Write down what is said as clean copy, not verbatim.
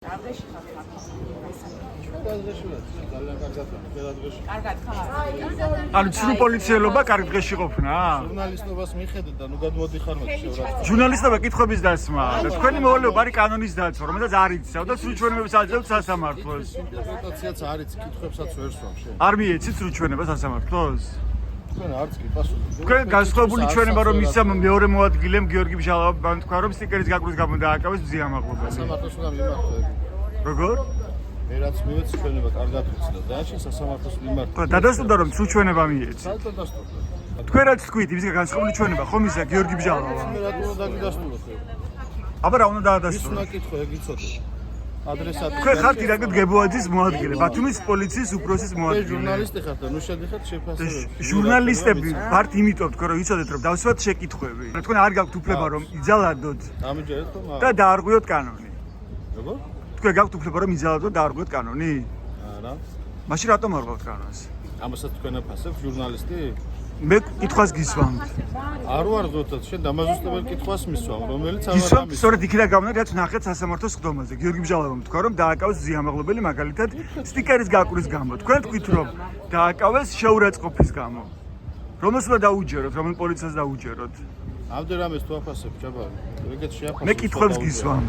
ანუ ცრუ პოლიციელობა კარგ დღეში ყოფნა? ჟურნალისტობას მიხედეთ და ნუ გადმოდიხარ მე შევრაცხყოფ. ჟურნალისტობა კითხების დასმა და თქვენი მოვალეობა არის კანონის დაცვა, რომელსაც არ იცავ და სრულ ჩვენებებს აძლევთ სასამართლოს. ინტერპრეტაციაც არის, კითხვებსაც ვერ სვამ შენ. არ მიეცით სრულ ჩვენება სასამართლოს? თქვენ არც კი პასუხი. თქვენ განსხვავებული ჩვენება რომ მისცა მეორე მოადგილემ გიორგი ბჟალავამ თქვა რომ სტიკერის გაკვრვის გამო დააკავეს მზიამაღლობელი. სასამართლოს უნდა მიმართო. როგორ? მე რაც მივეცი ჩვენება კარგად ვიცი და შენ სასამართლოს მიმართო. დადასტურდა რომ სრულ ჩვენება მიეცით. საერთოდ დასტურდა. თქვენ რაც თქვით, იმისგან განსხვავებული ჩვენება ხომ ისა გიორგი ბჟალავა. მე რატომ უნდა დაგიდასტურო ხო? აბა რა უნდა ის დაადასტურო? უნდა კითხო, ეგ იცოდე. ადრესატი. თქვენ ხართ ირაკლი გებოაძის მოადგილე, ბათუმის პოლიციის უფროსის მე მოადგილე. ჟურნალისტი ხარ და ნუ შედიხარ შეფასებაში. ჟურნალისტები ვართ იმიტომ თქო რომ იცოდეთ რომ დავსვათ შეკითხვები. თქვენ არ გაქვთ უფლება რომ იძალადოთ დამიჯერეთ ხომ? და დაარღვიოთ კანონი. როგორ? თქვენ გაქვთ უფლება რომ იძალადოთ და დაარღვიოთ კანონი? არა. მაშინ რატომ არ გაქვთ კანონს? ამასაც თქვენ აფასებ ჟურნალისტი? მე კითხვას გისვამთ. არ ვარ ზოთად, შენ დამაზუსტებელ კითხვას მისვამ, რომელიც არ გისვამთ ამის. სწორედ იქიდან გამომდინარე, რაც ნახეთ სასამართლოს სხდომაზე. გიორგი ბჟალავამ თქვა რომ დააკავეს მზიამაღლობელი მაგალითად სტიკერის გაკვრვის გამო. თქვენ თქვით რომ დააკავეს შეურაცხყოფის გამო. რომელს უნდა დაუჯეროთ, რომელ პოლიციას დაუჯეროთ? ამდენ რამეს თუ აფასებ, ჯაბარი. ეგეც შეაფასებ. მე კითხვებს გისვამ.